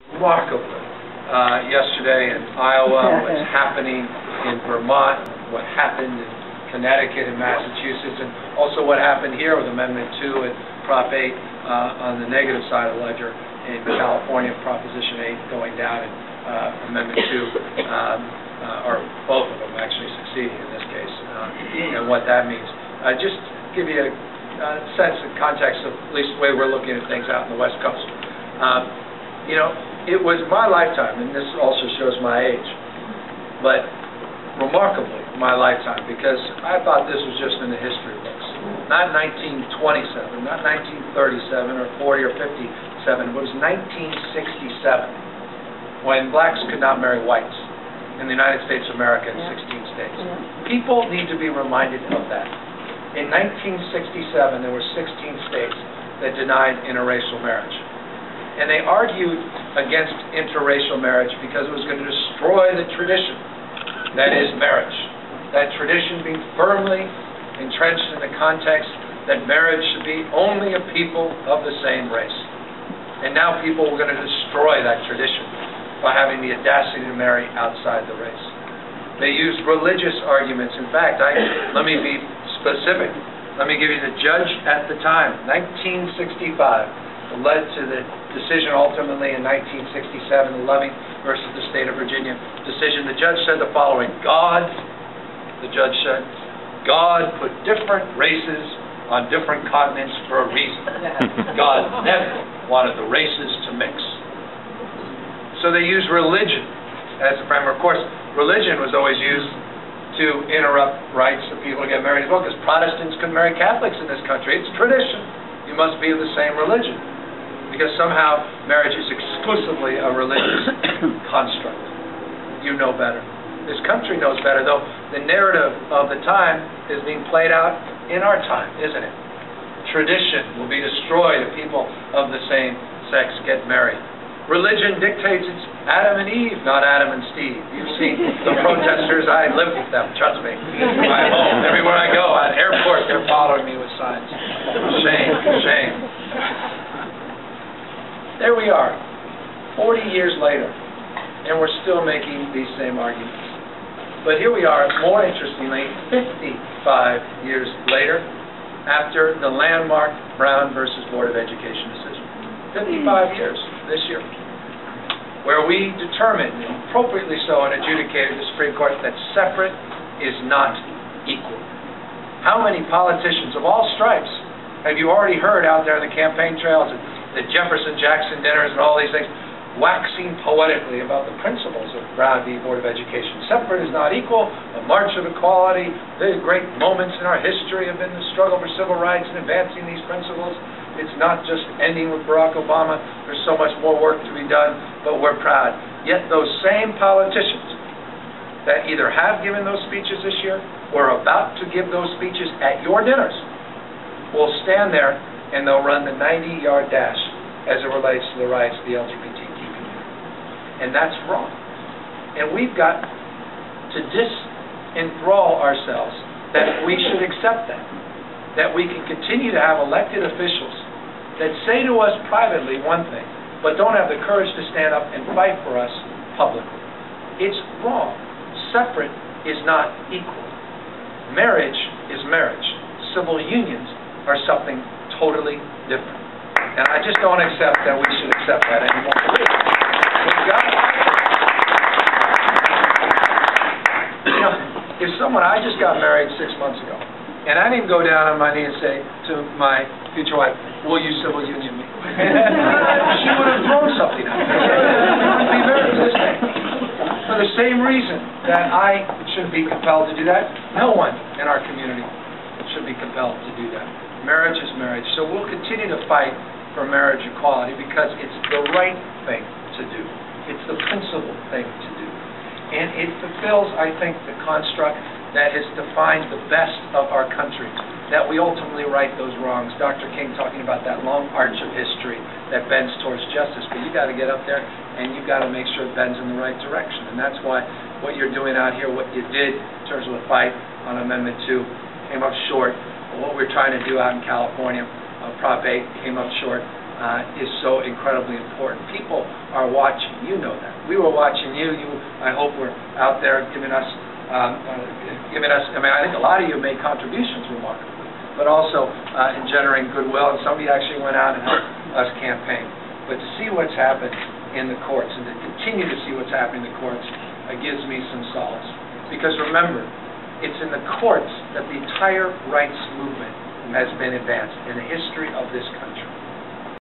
Remarkably, yesterday in Iowa, what's happening in Vermont, what happened in Connecticut and Massachusetts, and also what happened here with Amendment 2 and Prop 8 on the negative side of the ledger in California, Proposition 8 going down, and Amendment 2, or both of them actually succeeding in this case, and what that means. Just give you a sense and context of at least the way we're looking at things out in the West Coast. You know, it was my lifetime, and this also shows my age, but remarkably my lifetime, because I thought this was just in the history books. Not 1927, not 1937 or 40 or 57, it was 1967, when blacks could not marry whites in the United States of America in 16 states. People need to be reminded of that. In 1967, there were 16 states that denied interracial marriage. And they argued against interracial marriage because it was going to destroy the tradition that is marriage. That tradition being firmly entrenched in the context that marriage should be only a people of the same race. And now people were going to destroy that tradition by having the audacity to marry outside the race. They used religious arguments. In fact, let me be specific. Let me give you the judge at the time, 1965. Led to the decision ultimately in 1967, the Loving versus the state of Virginia decision. The judge said the following: the judge said, God put different races on different continents for a reason. God never wanted the races to mix. So they used religion as the framework. Of course, religion was always used to interrupt rights of people to get married as well, because Protestants could marry Catholics in this country. It's tradition. You must be of the same religion. Because somehow marriage is exclusively a religious construct. You know better. This country knows better, though the narrative of the time is being played out in our time, isn't it? Tradition will be destroyed if people of the same sex get married. Religion dictates it's Adam and Eve, not Adam and Steve. You've seen the protesters. I live with them, trust me. I'm home. Everywhere I go, at airports, they're following me with signs. Shame, shame. There we are, 40 years later, and we're still making these same arguments. But here we are, more interestingly, 55 years later, after the landmark Brown versus Board of Education decision. 55 years this year, where we determined, and appropriately so and adjudicated the Supreme Court, that separate is not equal. How many politicians of all stripes have you already heard out there in the campaign trails, the Jefferson-Jackson dinners and all these things, waxing poetically about the principles of Brown v. Board of Education? Separate is not equal, the March of Equality, the great moments in our history have been the struggle for civil rights and advancing these principles. It's not just ending with Barack Obama. There's so much more work to be done, but we're proud. Yet those same politicians that either have given those speeches this year or are about to give those speeches at your dinners will stand there and they'll run the 90-yard dash as it relates to the rights of the LBGTQ community. And that's wrong. And we've got to disenthrall ourselves that we should accept that we can continue to have elected officials that say to us privately one thing, but don't have the courage to stand up and fight for us publicly. It's wrong. Separate is not equal. Marriage is marriage. Civil unions are something totally different. And I just don't accept that we should accept that anymore. We've got it. You know, if I just got married 6 months ago, and I didn't go down on my knee and say to my future wife, will you civil union me? She would have thrown something at me. We would be very resistant. For the same reason that I should be compelled to do that, no one in our community should be compelled to do that. Marriage is marriage. So we'll continue to fight for marriage equality because it's the right thing to do. It's the principled thing to do. And it fulfills, I think, the construct that has defined the best of our country, that we ultimately right those wrongs. Dr. King talking about that long arch of history that bends towards justice, but you got to get up there and you got to make sure it bends in the right direction. And that's why what you're doing out here, what you did in terms of the fight on Amendment 2 came up short. What we're trying to do out in California, Prop 8 came up short. is so incredibly important. People are watching. You know that. We were watching you. You, I hope, were out there giving us. I mean, I think a lot of you made contributions remarkably, but also engendering goodwill. And some of you actually went out and helped us campaign. But to see what's happened in the courts and to continue to see what's happening in the courts gives me some solace. Because remember, it's in the courts that the entire rights movement has been advanced in the history of this country.